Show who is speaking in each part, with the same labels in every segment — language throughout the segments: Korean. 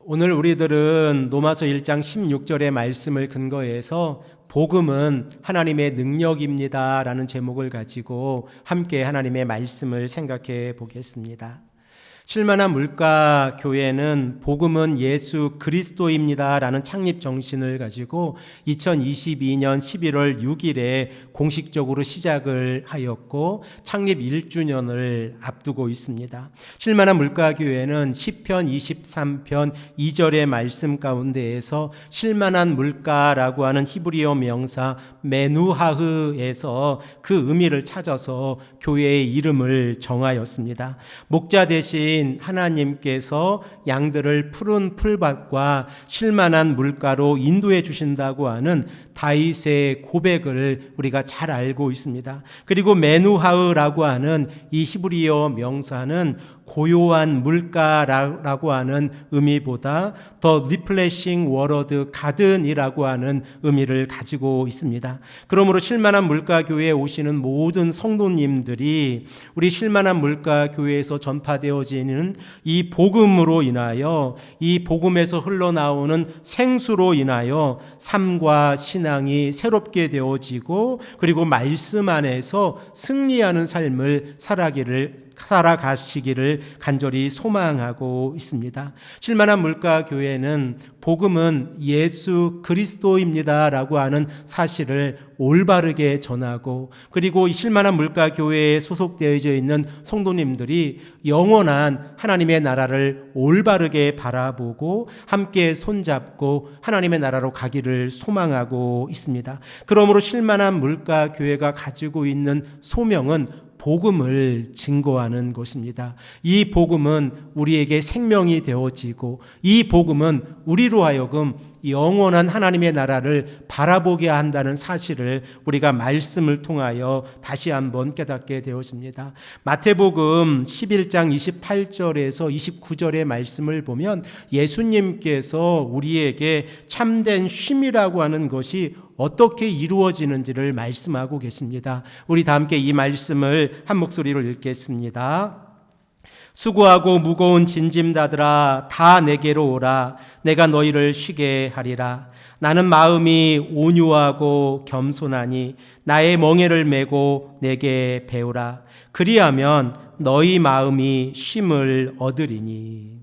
Speaker 1: 오늘 우리들은 로마서 1장 16절의 말씀을 근거해서 복음은 하나님의 능력입니다 라는 제목을 가지고 함께 하나님의 말씀을 생각해 보겠습니다. 쉴만한 물가 교회는 복음은 예수 그리스도입니다 라는 창립 정신을 가지고 2022년 11월 6일에 공식적으로 시작을 하였고 창립 1주년을 앞두고 있습니다. 쉴만한 물가 교회는 시편 23편 2절의 말씀 가운데에서 쉴만한 물가라고 하는 히브리어 명사 메누하흐에서 그 의미를 찾아서 교회의 이름을 정하였습니다. 목자 대신 하나님께서 양들을 푸른 풀밭과 쉴만한 물가로 인도해 주신다고 하는 다윗의 고백을 우리가 잘 알고 있습니다. 그리고 메누하흐라고 하는 이 히브리어 명사는 고요한 물가라고 하는 의미보다 더 리플레싱 워러드 가든이라고 하는 의미를 가지고 있습니다. 그러므로 쉴만한 물가 교회에 오시는 모든 성도님들이 우리 쉴만한 물가 교회에서 전파되어지는 이 복음으로 인하여 이 복음에서 흘러나오는 생수로 인하여 삶과 신앙이 새롭게 되어지고 그리고 말씀 안에서 승리하는 삶을 살아가시기를 간절히 소망하고 있습니다. 쉴만한 물가 교회는 복음은 예수 그리스도입니다 라고 하는 사실을 올바르게 전하고 그리고 이 쉴만한 물가 교회에 소속되어져 있는 성도님들이 영원한 하나님의 나라를 올바르게 바라보고 함께 손잡고 하나님의 나라로 가기를 소망하고 있습니다. 그러므로 쉴만한 물가 교회가 가지고 있는 소명은 복음을 증거하는 것입니다. 이 복음은 우리에게 생명이 되어지고 이 복음은 우리로 하여금 영원한 하나님의 나라를 바라보게 한다는 사실을 우리가 말씀을 통하여 다시 한번 깨닫게 되어집니다. 마태복음 11장 28절에서 29절의 말씀을 보면 예수님께서 우리에게 참된 쉼이라고 하는 것이 어떻게 이루어지는지를 말씀하고 계십니다. 우리 다 함께 이 말씀을 한 목소리로 읽겠습니다. 수고하고 무거운 짐진다들아 다 내게로 오라. 내가 너희를 쉬게 하리라. 나는 마음이 온유하고 겸손하니 나의 멍에를 메고 내게 배우라. 그리하면 너희 마음이 쉼을 얻으리니.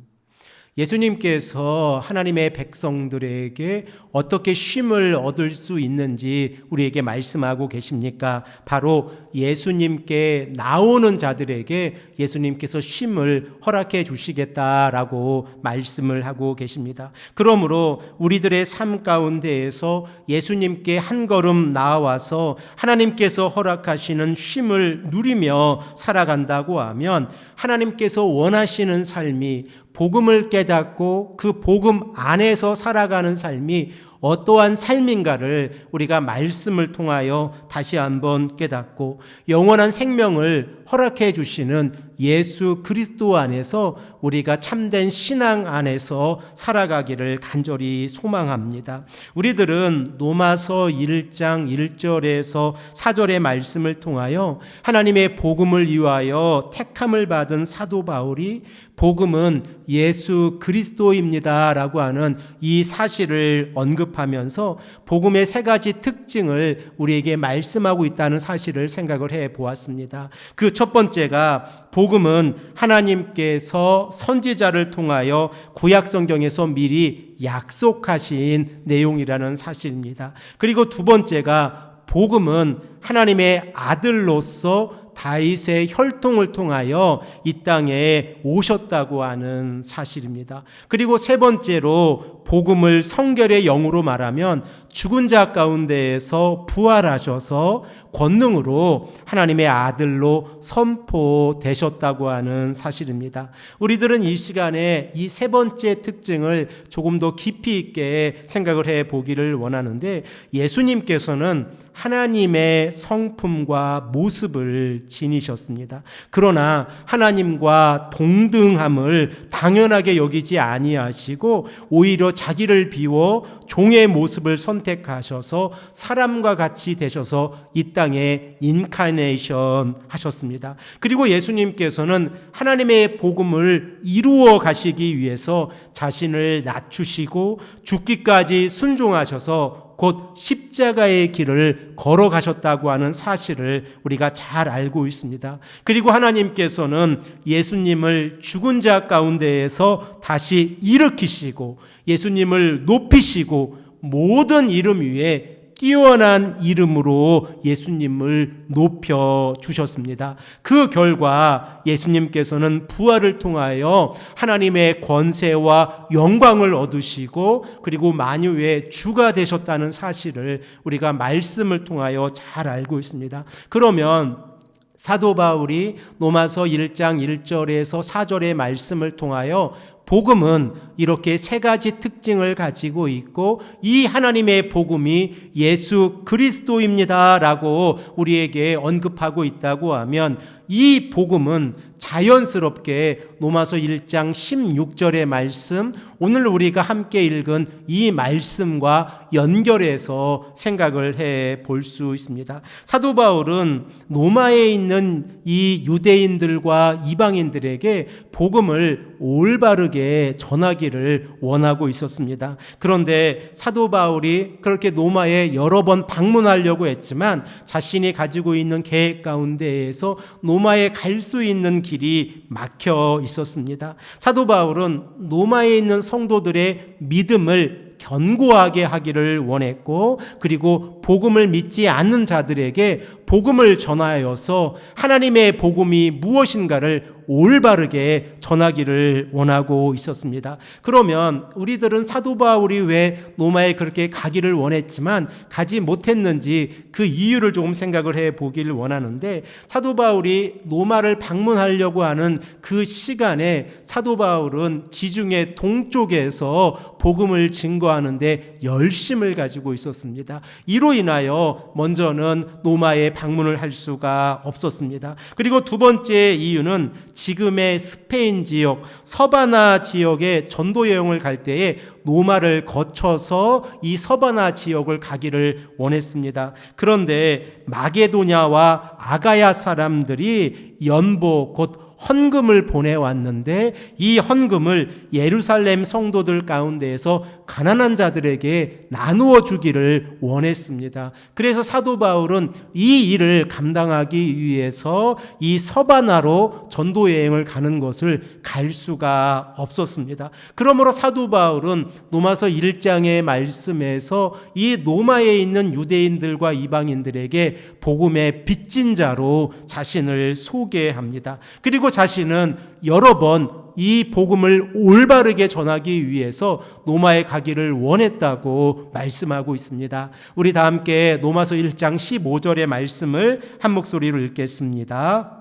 Speaker 1: 예수님께서 하나님의 백성들에게 어떻게 쉼을 얻을 수 있는지 우리에게 말씀하고 계십니까? 바로 예수님께 나오는 자들에게 예수님께서 쉼을 허락해 주시겠다라고 말씀을 하고 계십니다. 그러므로 우리들의 삶 가운데에서 예수님께 한 걸음 나아와서 하나님께서 허락하시는 쉼을 누리며 살아간다고 하면 하나님께서 원하시는 삶이 복음을 깨닫고 그 복음 안에서 살아가는 삶이 어떠한 삶인가를 우리가 말씀을 통하여 다시 한번 깨닫고 영원한 생명을 허락해 주시는 예수 그리스도 안에서 우리가 참된 신앙 안에서 살아가기를 간절히 소망합니다. 우리들은 로마서 1장 1절에서 4절의 말씀을 통하여 하나님의 복음을 위하여 택함을 받은 사도 바울이 복음은 예수 그리스도입니다 라고 하는 이 사실을 언급하면서 복음의 세 가지 특징을 우리에게 말씀하고 있다는 사실을 생각을 해 보았습니다. 그 첫 번째가 복음은 하나님께서 선지자를 통하여 구약 성경에서 미리 약속하신 내용이라는 사실입니다. 그리고 두 번째가 복음은 하나님의 아들로서 다윗의 혈통을 통하여 이 땅에 오셨다고 하는 사실입니다. 그리고 세 번째로 복음을 성결의 영으로 말하면 죽은 자 가운데에서 부활하셔서 권능으로 하나님의 아들로 선포되셨다고 하는 사실입니다. 우리들은 이 시간에 이 세 번째 특징을 조금 더 깊이 있게 생각을 해 보기를 원하는데 예수님께서는 하나님의 성품과 모습을 지니셨습니다. 그러나 하나님과 동등함을 당연하게 여기지 아니하시고 오히려 자기를 비워 종의 모습을 선택하셨습니다. 선택하셔서 사람과 같이 되셔서 이 땅에 인카네이션 하셨습니다. 그리고 예수님께서는 하나님의 복음을 이루어 가시기 위해서 자신을 낮추시고 죽기까지 순종하셔서 곧 십자가의 길을 걸어가셨다고 하는 사실을 우리가 잘 알고 있습니다. 그리고 하나님께서는 예수님을 죽은 자 가운데에서 다시 일으키시고 예수님을 높이시고 모든 이름 위에 뛰어난 이름으로 예수님을 높여 주셨습니다. 그 결과 예수님께서는 부활을 통하여 하나님의 권세와 영광을 얻으시고 그리고 만유의 주가 되셨다는 사실을 우리가 말씀을 통하여 잘 알고 있습니다. 그러면 사도 바울이 로마서 1장 1절에서 4절의 말씀을 통하여 복음은 이렇게 세 가지 특징을 가지고 있고 이 하나님의 복음이 예수 그리스도입니다라고 우리에게 언급하고 있다고 하면 이 복음은 자연스럽게 로마서 1장 16절의 말씀, 오늘 우리가 함께 읽은 이 말씀과 연결해서 생각을 해 볼 수 있습니다. 사도 바울은 로마에 있는 이 유대인들과 이방인들에게 복음을 올바르게 전하기를 원하고 있었습니다. 그런데 사도 바울이 그렇게 로마에 여러 번 방문하려고 했지만 자신이 가지고 있는 계획 가운데에서 로마에 갈 수 있는 길이 막혀 있었습니다. 사도 바울은 로마에 있는 성도들의 믿음을 견고하게 하기를 원했고 그리고 복음을 믿지 않는 자들에게 복음을 전하여서 하나님의 복음이 무엇인가를 올바르게 전하기를 원하고 있었습니다. 그러면 우리들은 사도 바울이 왜 로마에 그렇게 가기를 원했지만 가지 못했는지 그 이유를 조금 생각을 해 보기를 원하는데 사도 바울이 로마를 방문하려고 하는 그 시간에 사도 바울은 지중해 동쪽에서 복음을 증거하는데 열심을 가지고 있었습니다. 이로 인하여 먼저는 로마에 방문을 할 수가 없었습니다. 그리고 두 번째 이유는 지금의 스페인 지역, 서바나 지역에 전도 여행을 갈 때에 로마를 거쳐서 이 서바나 지역을 가기를 원했습니다. 그런데 마게도냐와 아가야 사람들이 연보 곧 헌금을 보내왔는데 이 헌금을 예루살렘 성도들 가운데에서 가난한 자들에게 나누어 주기를 원했습니다. 그래서 사도 바울은 이 일을 감당하기 위해서 이 서바나로 전도 여행을 가는 것을 갈 수가 없었습니다. 그러므로 사도 바울은 로마서 1장의 말씀에서 이 로마에 있는 유대인들과 이방인들에게 복음의 빚진 자로 자신을 소개합니다. 그리고 자신은 여러 번 이 복음을 올바르게 전하기 위해서 로마에 가기를 원했다고 말씀하고 있습니다. 우리 다 함께 로마서 1장 15절의 말씀을 한 목소리로 읽겠습니다.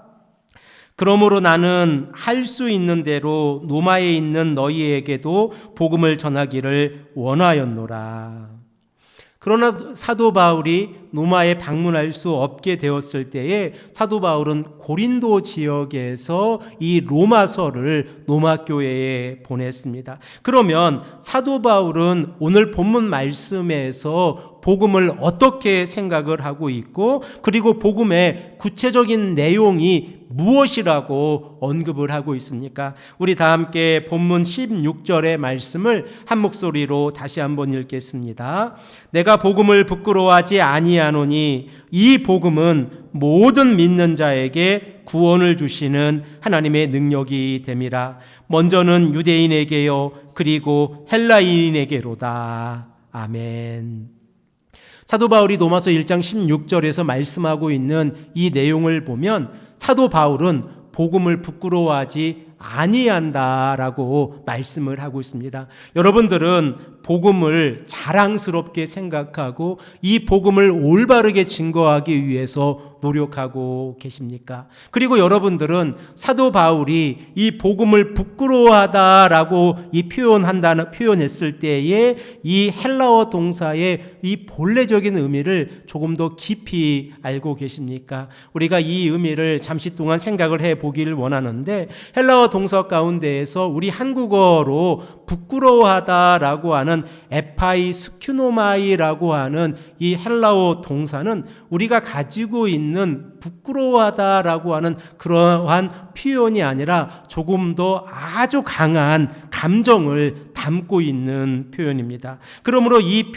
Speaker 1: 그러므로 나는 할 수 있는 대로 로마에 있는 너희에게도 복음을 전하기를 원하였노라. 그러나 사도 바울이 로마에 방문할 수 없게 되었을 때에 사도 바울은 고린도 지역에서 이 로마서를 로마 교회에 보냈습니다. 그러면 사도 바울은 오늘 본문 말씀에서 복음을 어떻게 생각을 하고 있고 그리고 복음의 구체적인 내용이 무엇이라고 언급을 하고 있습니까? 우리 다 함께 본문 16절의 말씀을 한 목소리로 다시 한번 읽겠습니다. 내가 복음을 부끄러워하지 아니하노니 이 복음은 모든 믿는 자에게 구원을 주시는 하나님의 능력이 됨이라. 먼저는 유대인에게요 그리고 헬라인에게로다. 아멘. 사도 바울이 로마서 1장 16절에서 말씀하고 있는 이 내용을 보면 사도 바울은 복음을 부끄러워하지 아니한다라고 말씀을 하고 있습니다. 여러분들은 복음을 자랑스럽게 생각하고 이 복음을 올바르게 증거하기 위해서 노력하고 계십니까? 그리고 여러분들은 사도 바울이 이 복음을 부끄러워하다라고 표현했을 때에 이 헬라어 동사의 이 본래적인 의미를 조금 더 깊이 알고 계십니까? 우리가 이 의미를 잠시 동안 생각을 해 보기를 원하는데, 헬라어 동사 가운데에서 우리 한국어로 부끄러워하다라고 하는 에파이스큐노마이라고 하는 이 헬라어 동사는 우리가 가지고 있는 부끄러워하다라고 하는 그러한 표현이 아니라 조금 더 아주 강한 감정을 담고 있는 표현입니다. 그러므로 이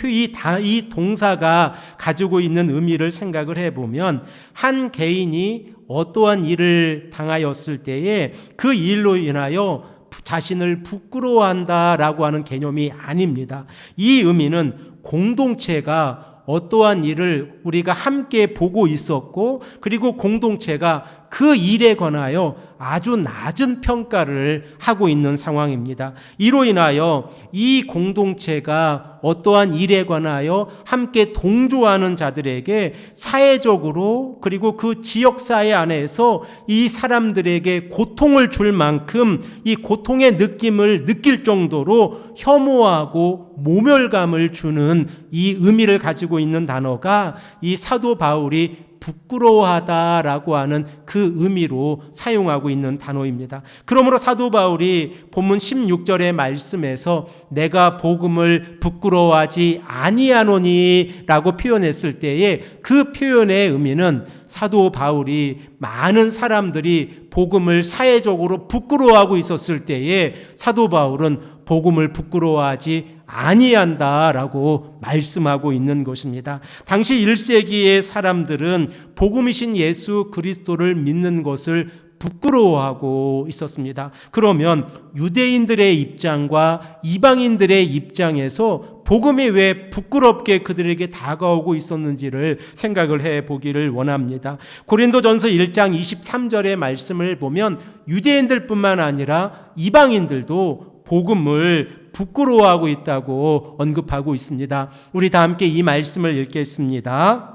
Speaker 1: 동사가 가지고 있는 의미를 생각을 해보면, 한 개인이 어떠한 일을 당하였을 때에 그 일로 인하여 자신을 부끄러워한다라고 하는 개념이 아닙니다. 이 의미는 공동체가 어떠한 일을 우리가 함께 보고 있었고, 그리고 공동체가 그 일에 관하여 아주 낮은 평가를 하고 있는 상황입니다. 이로 인하여 이 공동체가 어떠한 일에 관하여 함께 동조하는 자들에게 사회적으로, 그리고 그 지역사회 안에서 이 사람들에게 고통을 줄 만큼 이 고통의 느낌을 느낄 정도로 혐오하고 모멸감을 주는 이 의미를 가지고 있는 단어가 이 사도 바울이 부끄러워하다라고 하는 그 의미로 사용하고 있는 단어입니다. 그러므로 사도 바울이 본문 16절의 말씀에서 내가 복음을 부끄러워하지 아니하노니 라고 표현했을 때에 그 표현의 의미는, 사도 바울이 많은 사람들이 복음을 사회적으로 부끄러워하고 있었을 때에 사도 바울은 복음을 부끄러워하지 아니한다라고 말씀하고 있는 것입니다. 당시 1세기의 사람들은 복음이신 예수 그리스도를 믿는 것을 부끄러워하고 있었습니다. 그러면 유대인들의 입장과 이방인들의 입장에서 복음이 왜 부끄럽게 그들에게 다가오고 있었는지를 생각을 해보기를 원합니다. 고린도전서 1장 23절의 말씀을 보면 유대인들뿐만 아니라 이방인들도 복음을 부끄러워하고 있다고 언급하고 있습니다. 우리 다 함께 이 말씀을 읽겠습니다.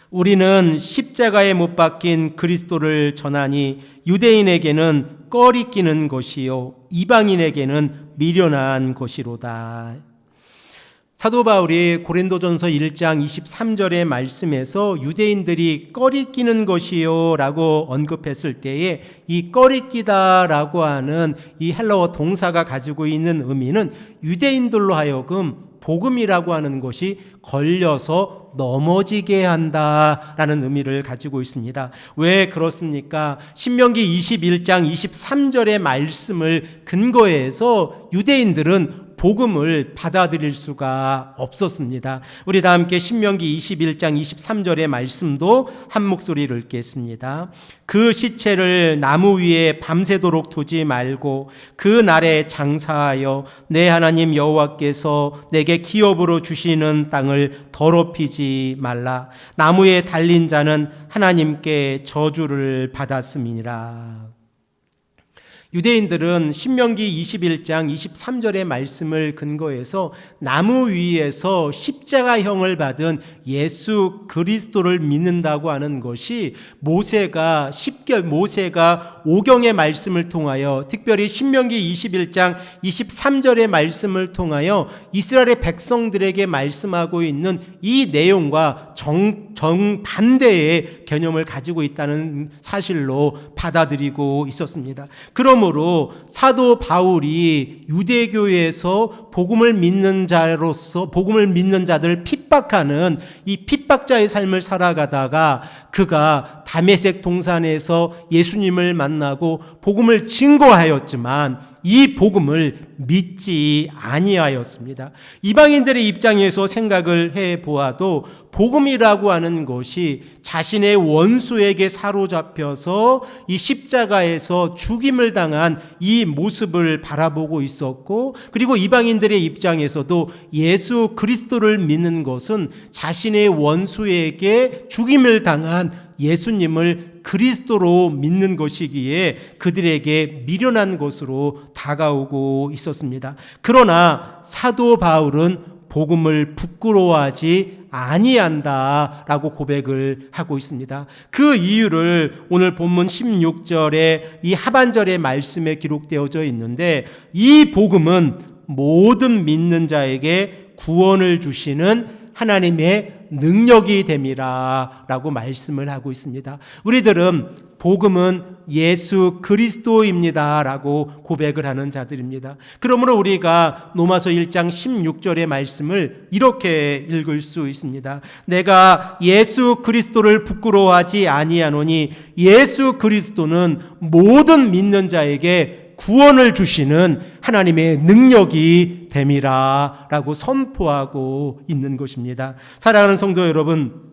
Speaker 1: 우리는 십자가에 못 박힌 그리스도를 전하니 유대인에게는 꺼리끼는 것이요 이방인에게는 미련한 것이로다. 사도 바울이 고린도전서 1장 23절의 말씀에서 유대인들이 꺼리끼는 것이요 라고 언급했을 때에 이 꺼리끼다라고 하는 이 헬라어 동사가 가지고 있는 의미는 유대인들로 하여금 복음이라고 하는 것이 걸려서 넘어지게 한다라는 의미를 가지고 있습니다. 왜 그렇습니까? 신명기 21장 23절의 말씀을 근거해서 유대인들은 복음을 받아들일 수가 없었습니다. 우리 다 함께 신명기 21장 23절의 말씀도 한 목소리로 읽겠습니다. 그 시체를 나무 위에 밤새도록 두지 말고 그 날에 장사하여 내 하나님 여호와께서 내게 기업으로 주시는 땅을 더럽히지 말라. 나무에 달린 자는 하나님께 저주를 받았음이니라. 유대인들은 신명기 21장 23절의 말씀을 근거해서 나무 위에서 십자가형을 받은 예수 그리스도를 믿는다고 하는 것이 모세가 오경의 말씀을 통하여, 특별히 신명기 21장 23절의 말씀을 통하여 이스라엘의 백성들에게 말씀하고 있는 이 내용과 정반대의 개념을 가지고 있다는 사실로 받아들이고 있었습니다. 그러므로 사도 바울이 유대교에서 복음을 믿는 자들을 핍박하는 이 핍박자의 삶을 살아가다가 그가 다메섹 동산에서 예수님을 만나고 복음을 증거하였지만 이 복음을 믿지 아니하였습니다. 이방인들의 입장에서 생각을 해보아도 복음이라고 하는 것이 자신의 원수에게 사로잡혀서 이 십자가에서 죽임을 당한 이 모습을 바라보고 있었고, 그리고 이방인들의 입장에서도 예수 그리스도를 믿는 것은 자신의 원수에게 죽임을 당한 예수님을 그리스도로 믿는 것이기에 그들에게 미련한 것으로 다가오고 있었습니다. 그러나 사도 바울은 복음을 부끄러워하지 아니한다라고 고백을 하고 있습니다. 그 이유를 오늘 본문 16절에 이 하반절의 말씀에 기록되어져 있는데, 이 복음은 모든 믿는 자에게 구원을 주시는 하나님의 능력이 됨이라 라고 말씀을 하고 있습니다. 우리들은 복음은 예수 그리스도입니다 라고 고백을 하는 자들입니다. 그러므로 우리가 로마서 1장 16절의 말씀을 이렇게 읽을 수 있습니다. 내가 예수 그리스도를 부끄러워하지 아니하노니 예수 그리스도는 모든 믿는 자에게 구원을 주시는 하나님의 능력이 됨이라 라고 선포하고 있는 것입니다. 사랑하는 성도 여러분,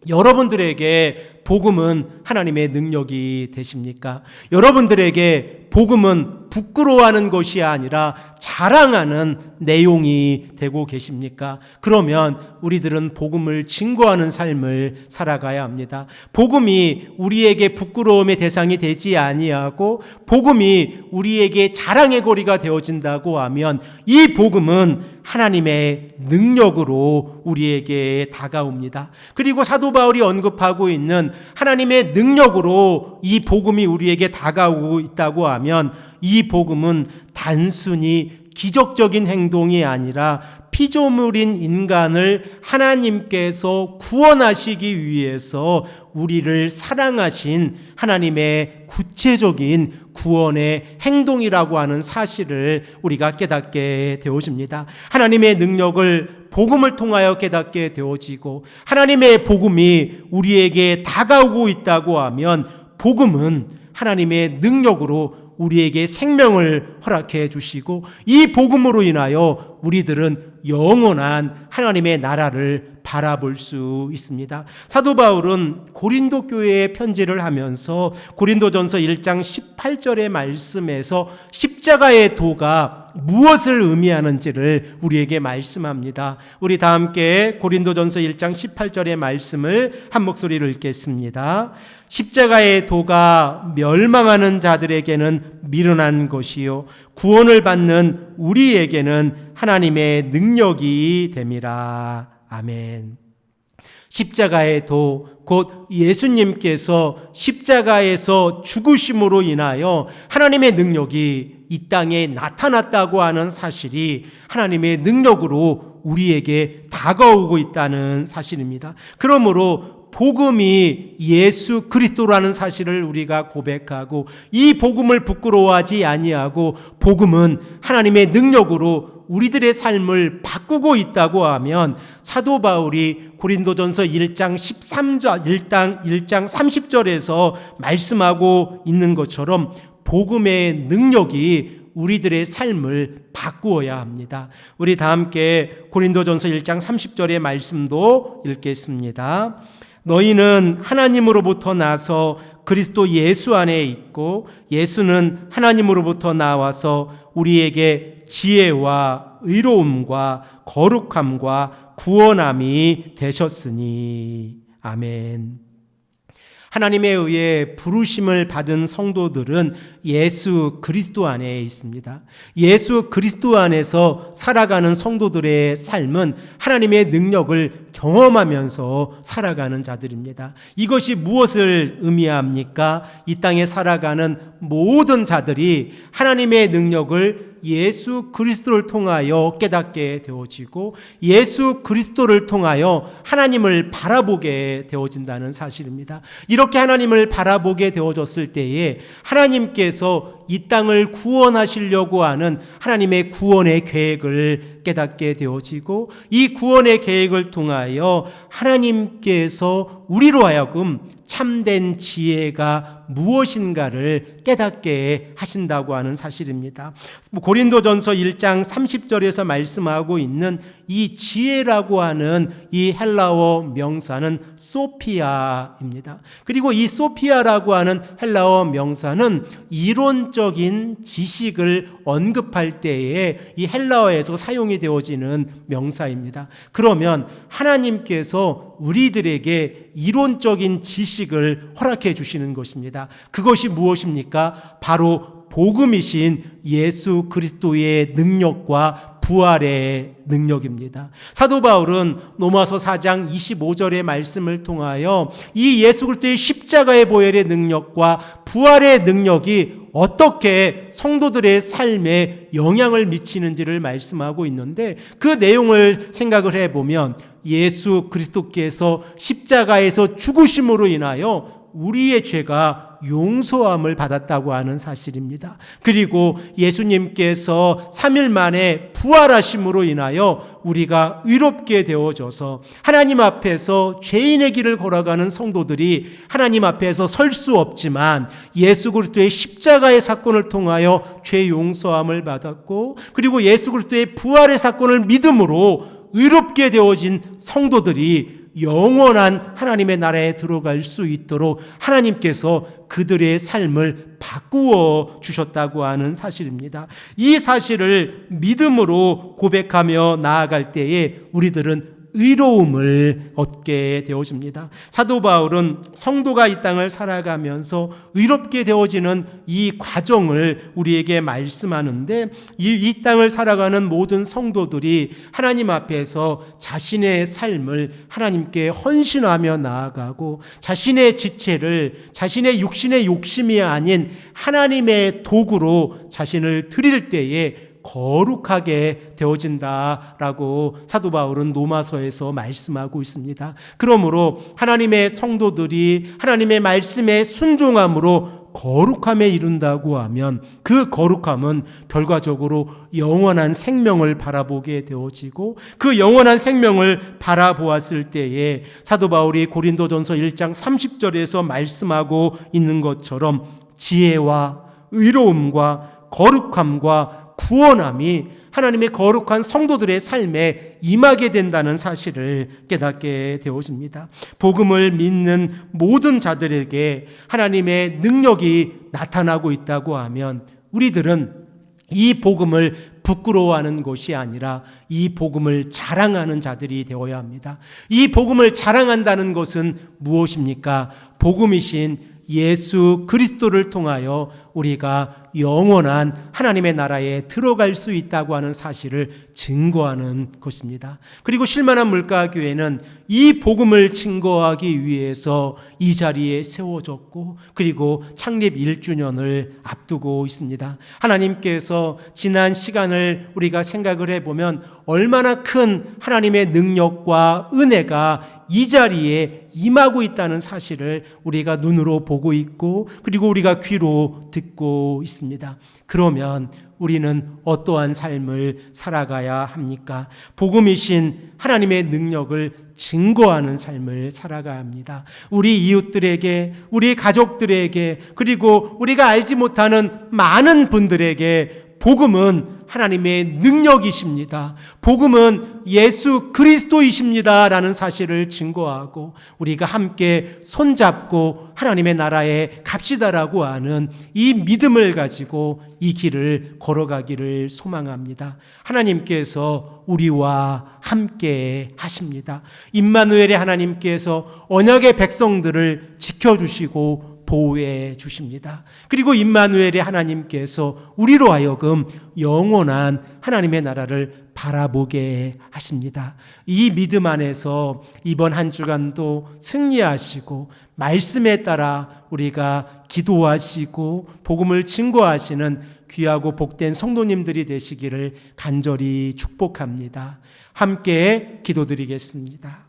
Speaker 1: 여러분들에게 복음은 하나님의 능력이 되십니까? 여러분들에게 복음은 부끄러워하는 것이 아니라 자랑하는 내용이 되고 계십니까? 그러면 우리들은 복음을 증거하는 삶을 살아가야 합니다. 복음이 우리에게 부끄러움의 대상이 되지 아니하고 복음이 우리에게 자랑의 거리가 되어진다고 하면 이 복음은 하나님의 능력으로 우리에게 다가옵니다. 그리고 사도 바울이 언급하고 있는 하나님의 능력으로 이 복음이 우리에게 다가오고 있다고 하면 이 복음은 단순히 기적적인 행동이 아니라 피조물인 인간을 하나님께서 구원하시기 위해서 우리를 사랑하신 하나님의 구체적인 구원의 행동이라고 하는 사실을 우리가 깨닫게 되어집니다. 하나님의 능력을 복음을 통하여 깨닫게 되어지고 하나님의 복음이 우리에게 다가오고 있다고 하면 복음은 하나님의 능력으로 우리에게 생명을 허락해 주시고 이 복음으로 인하여 우리들은 영원한 하나님의 나라를 바라볼 수 있습니다. 사도 바울은 고린도 교회에 편지를 하면서 고린도전서 1장 18절의 말씀에서 십자가의 도가 무엇을 의미하는지를 우리에게 말씀합니다. 우리 다 함께 고린도전서 1장 18절의 말씀을 한 목소리로 읽겠습니다. 십자가의 도가 멸망하는 자들에게는 미련한 것이요 구원을 받는 우리에게는 하나님의 능력이 됨이라. 아멘. 십자가의 도, 곧 예수님께서 십자가에서 죽으심으로 인하여 하나님의 능력이 이 땅에 나타났다고 하는 사실이 하나님의 능력으로 우리에게 다가오고 있다는 사실입니다. 그러므로 복음이 예수 그리스도라는 사실을 우리가 고백하고 이 복음을 부끄러워하지 아니하고 복음은 하나님의 능력으로 우리들의 삶을 바꾸고 있다고 하면 사도 바울이 고린도전서 1장 30절에서 말씀하고 있는 것처럼 복음의 능력이 우리들의 삶을 바꾸어야 합니다. 우리 다 함께 고린도전서 1장 30절의 말씀도 읽겠습니다. 너희는 하나님으로부터 나서 그리스도 예수 안에 있고 예수는 하나님으로부터 나와서 우리에게 지혜와 의로움과 거룩함과 구원함이 되셨으니. 아멘. 하나님에 의해 부르심을 받은 성도들은 예수 그리스도 안에 있습니다. 예수 그리스도 안에서 살아가는 성도들의 삶은 하나님의 능력을 경험하면서 살아가는 자들입니다. 이것이 무엇을 의미합니까? 이 땅에 살아가는 모든 자들이 하나님의 능력을 예수 그리스도를 통하여 깨닫게 되어지고 예수 그리스도를 통하여 하나님을 바라보게 되어진다는 사실입니다. 이렇게 하나님을 바라보게 되어졌을 때에 하나님께서 이 땅을 구원하시려고 하는 하나님의 구원의 계획을 깨닫게 되어지고 이 구원의 계획을 통하여 하나님께서 우리로 하여금 참된 지혜가 무엇인가를 깨닫게 하신다고 하는 사실입니다. 고린도전서 1장 30절에서 말씀하고 있는 이 지혜라고 하는 이 헬라어 명사는 소피아입니다. 그리고 이 소피아라고 하는 헬라어 명사는 이론적인 지식을 언급할 때에 이 헬라어에서 사용이 되어지는 명사입니다. 그러면 하나님께서 우리들에게 이론적인 지식을 허락해 주시는 것입니다. 그것이 무엇입니까? 바로 복음이신 예수 그리스도의 능력과 부활의 능력입니다. 사도 바울은 로마서 4장 25절의 말씀을 통하여 이 예수 그리스도의 십자가의 보혈의 능력과 부활의 능력이 어떻게 성도들의 삶에 영향을 미치는지를 말씀하고 있는데, 그 내용을 생각을 해보면 예수 그리스도께서 십자가에서 죽으심으로 인하여 우리의 죄가 용서함을 받았다고 하는 사실입니다. 그리고 예수님께서 3일 만에 부활하심으로 인하여 우리가 의롭게 되어져서 하나님 앞에서 죄인의 길을 걸어가는 성도들이 하나님 앞에서 설 수 없지만 예수 그리스도의 십자가의 사건을 통하여 죄 용서함을 받았고, 그리고 예수 그리스도의 부활의 사건을 믿음으로 의롭게 되어진 성도들이 영원한 하나님의 나라에 들어갈 수 있도록 하나님께서 그들의 삶을 바꾸어 주셨다고 하는 사실입니다. 이 사실을 믿음으로 고백하며 나아갈 때에 우리들은 의로움을 얻게 되어집니다. 사도 바울은 성도가 이 땅을 살아가면서 의롭게 되어지는 이 과정을 우리에게 말씀하는데, 이 땅을 살아가는 모든 성도들이 하나님 앞에서 자신의 삶을 하나님께 헌신하며 나아가고 자신의 지체를 자신의 육신의 욕심이 아닌 하나님의 도구로 자신을 드릴 때에 거룩하게 되어진다라고 사도 바울은 로마서에서 말씀하고 있습니다. 그러므로 하나님의 성도들이 하나님의 말씀에 순종함으로 거룩함에 이룬다고 하면 그 거룩함은 결과적으로 영원한 생명을 바라보게 되어지고, 그 영원한 생명을 바라보았을 때에 사도 바울이 고린도전서 1장 30절에서 말씀하고 있는 것처럼 지혜와 의로움과 거룩함과 구원함이 하나님의 거룩한 성도들의 삶에 임하게 된다는 사실을 깨닫게 되어집니다. 복음을 믿는 모든 자들에게 하나님의 능력이 나타나고 있다고 하면 우리들은 이 복음을 부끄러워하는 것이 아니라 이 복음을 자랑하는 자들이 되어야 합니다. 이 복음을 자랑한다는 것은 무엇입니까? 복음이신 예수 그리스도를 통하여 우리가 영원한 하나님의 나라에 들어갈 수 있다고 하는 사실을 증거하는 것입니다. 그리고 실만한 물가교회는 이 복음을 증거하기 위해서 이 자리에 세워졌고, 그리고 창립 1주년을 앞두고 있습니다. 하나님께서 지난 시간을 우리가 생각을 해보면 얼마나 큰 하나님의 능력과 은혜가 이 자리에 임하고 있다는 사실을 우리가 눈으로 보고 있고, 그리고 우리가 귀로 듣고 있습니다. 그러면 우리는 어떠한 삶을 살아가야 합니까? 복음이신 하나님의 능력을 증거하는 삶을 살아가야 합니다. 우리 이웃들에게, 우리 가족들에게, 그리고 우리가 알지 못하는 많은 분들에게 복음은 하나님의 능력이십니다. 복음은 예수 그리스도이십니다 라는 사실을 증거하고 우리가 함께 손잡고 하나님의 나라에 갑시다라고 하는 이 믿음을 가지고 이 길을 걸어가기를 소망합니다. 하나님께서 우리와 함께 하십니다. 임마누엘의 하나님께서 언약의 백성들을 지켜주시고 보호해 주십니다. 그리고 임마누엘의 하나님께서 우리로 하여금 영원한 하나님의 나라를 바라보게 하십니다. 이 믿음 안에서 이번 한 주간도 승리하시고 말씀에 따라 우리가 기도하시고 복음을 증거하시는 귀하고 복된 성도님들이 되시기를 간절히 축복합니다. 함께 기도드리겠습니다.